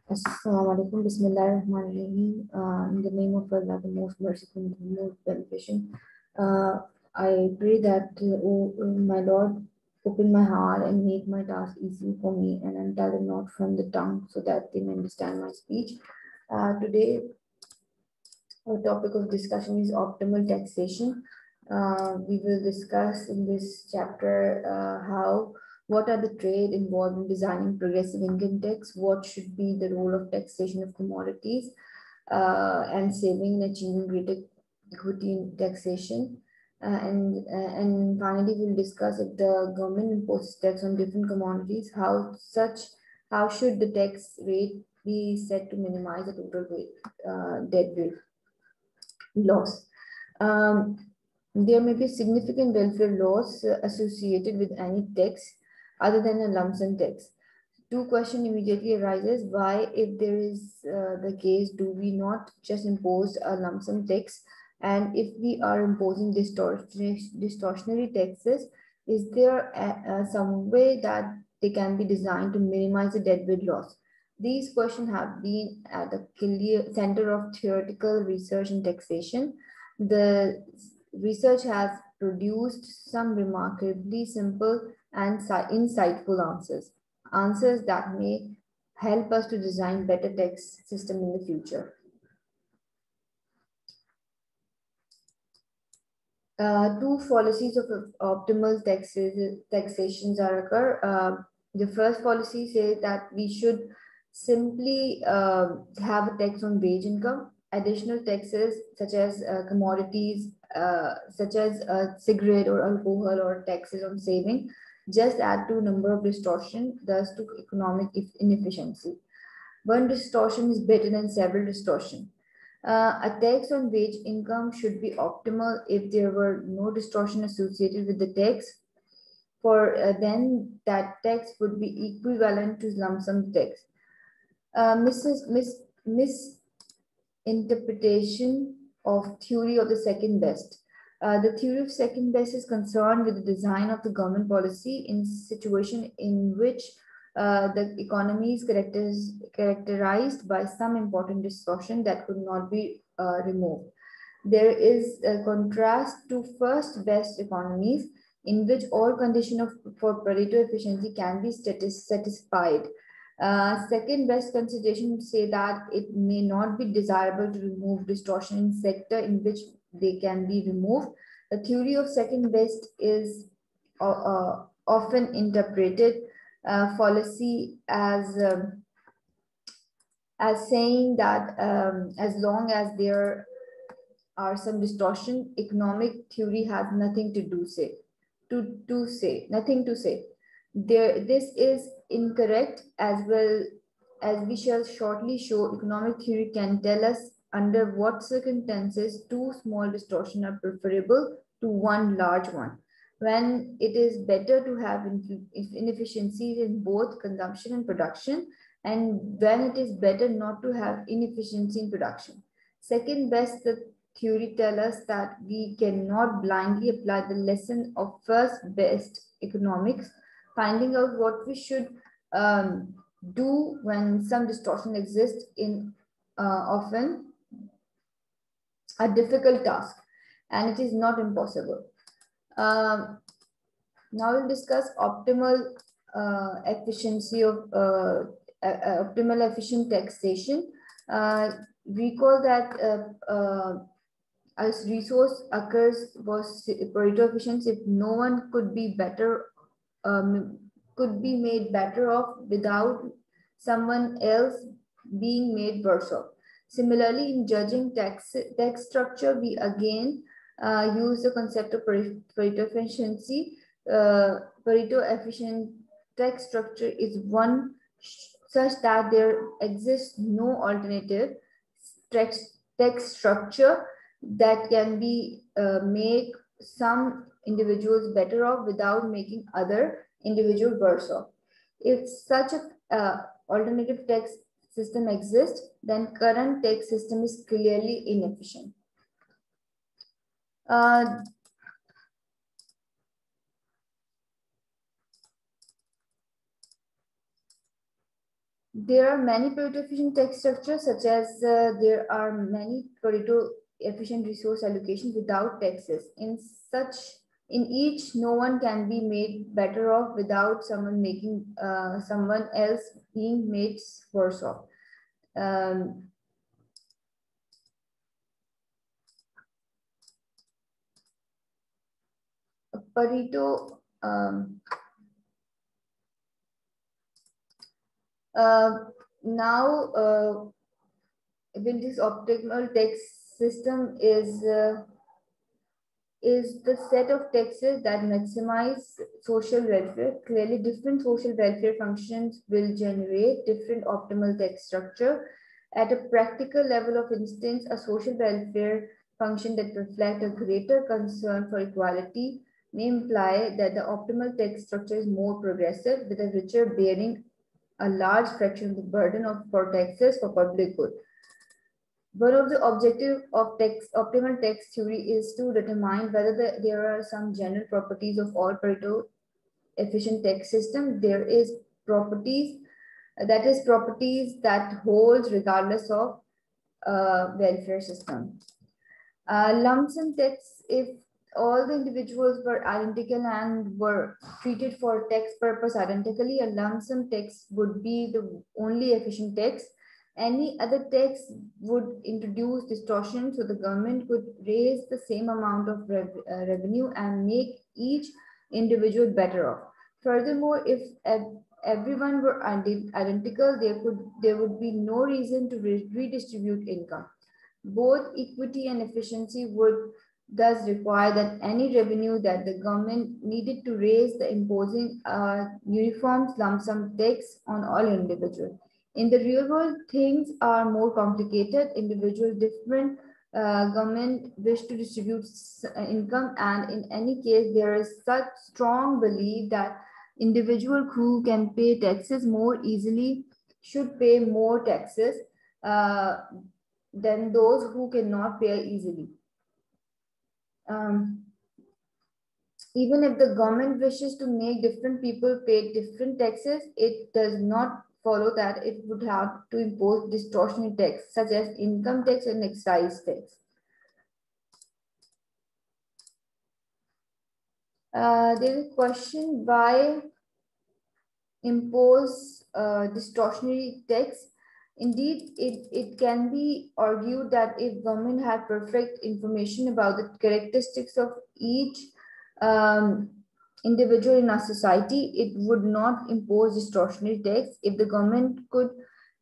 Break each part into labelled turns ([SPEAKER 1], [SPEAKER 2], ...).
[SPEAKER 1] Assalamu alaikum, Bismillahirrahmanirrahim. In the name of Allah, the most merciful, the most beneficent. I pray that, my Lord, open my heart and make my task easy for me and untie the knot from the tongue so that they may understand my speech. Today, our topic of discussion is optimal taxation. We will discuss in this chapter what are the trade involved in designing progressive income tax, what should be the role of taxation of commodities, and saving and achieving greater equity in taxation. And finally, we'll discuss if the government imposes tax on different commodities, how should the tax rate be set to minimize the total debt weight loss. Um, there may be significant welfare loss associated with any tax other than a lump sum tax. Two questions immediately arises: why, if there is the case, do we not just impose a lump sum tax? And if we are imposing distortionary taxes, is there some way that they can be designed to minimize the deadwood loss? These questions have been at the center of theoretical research in taxation. The research has produced some remarkably simple and insightful answers that may help us to design better tax system in the future. Two policies of optimal taxations are occur. The first policy says that we should simply have a tax on wage income. Additional taxes such as commodities, such as cigarette or alcohol, or taxes on saving, just add to number of distortion, thus to economic inefficiency. One distortion is better than several distortion. A tax on wage income should be optimal if there were no distortion associated with the tax. For then that tax would be equivalent to lump sum tax. Misinterpretation of theory of the second best. The theory of second best is concerned with the design of the government policy in situation in which the economy is characterized by some important distortion that could not be removed. There is a contrast to first best economies in which all conditions for Pareto efficiency can be satisfied. Second best consideration would say that it may not be desirable to remove distortion in sector in which they can be removed. The theory of second best is often interpreted fallacy as saying that as long as there are some distortion, economic theory has nothing to say. Nothing to say. This is incorrect, as well as we shall shortly show. Economic theory can tell us under what circumstances two small distortions are preferable to one large one, when it is better to have inefficiencies in both consumption and production, and when it is better not to have inefficiency in production. Second best, the theory tells us that we cannot blindly apply the lesson of first best economics, finding out what we should do when some distortion exists in often a difficult task, and it is not impossible. Now we'll discuss optimal efficiency of optimal efficient taxation. Recall that as resource occurs was Pareto efficiency if no one could be made better off without someone else being made worse off. Similarly, in judging tax structure, we again use the concept of Pareto efficiency. Pareto efficient tax structure is one such that there exists no alternative tax structure that can be make some individuals better off without making other individual worse off. If such a alternative tax system exists, then current tax system is clearly inefficient. There are many Pareto efficient tax structures, such as there are many Pareto efficient resource allocation without taxes. In each, no one can be made better off without someone else being made worse off. Um, Pareto now when this optimal tax system is the set of taxes that maximize social welfare. Clearly, different social welfare functions will generate different optimal tax structure. At a practical level of instance, a social welfare function that reflects a greater concern for equality may imply that the optimal tax structure is more progressive, with a richer bearing a large fraction of the burden for taxes for public good. One of the objectives of optimal tax theory is to determine whether there are some general properties of all Pareto efficient tax system. There is properties properties that holds regardless of welfare system. Lump sum tax, if all the individuals were identical and were treated for tax purpose identically, a lump sum tax would be the only efficient tax. Any other tax would introduce distortion, so the government could raise the same amount of revenue and make each individual better off. Furthermore, if everyone were identical, there would be no reason to redistribute income. Both equity and efficiency would thus require that any revenue that the government needed to raise the imposing uniform lump sum tax on all individuals. In the real world, things are more complicated. Individuals different government wish to distribute income, and in any case, there is such strong belief that individual who can pay taxes more easily should pay more taxes than those who cannot pay easily. Even if the government wishes to make different people pay different taxes, it does not follow that it would have to impose distortionate tax, such as income tax and excise tax. There is a question why impose distortionary tax. Indeed, it can be argued that if government had perfect information about the characteristics of each individual in our society, it would not impose distortionary tax. If the government could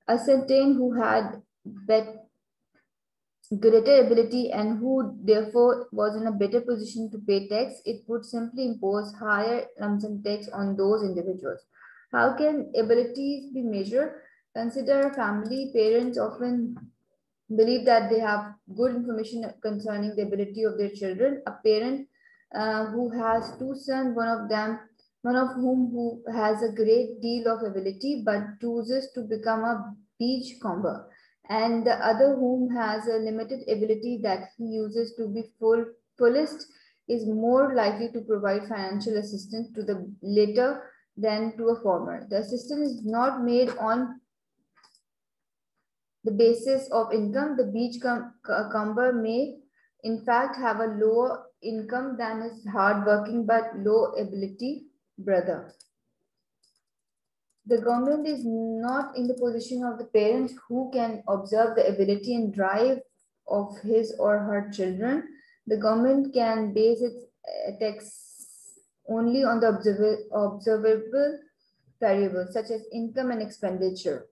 [SPEAKER 1] ascertain who had greater ability and who therefore was in a better position to pay tax, it would simply impose higher lump sum tax on those individuals. How can abilities be measured? Consider a family. Parents often believe that they have good information concerning the ability of their children. A parent who has two sons, one of whom who has a great deal of ability but chooses to become a beach comber, and the other whom has a limited ability that he uses to be fullest, is more likely to provide financial assistance to the latter than to a former. The assistance is not made on the basis of income. The beach comber may in fact have a lower income than his hardworking but low ability brother. The government is not in the position of the parents who can observe the ability and drive of his or her children. The government can base its tax only on the observable variables such as income and expenditure.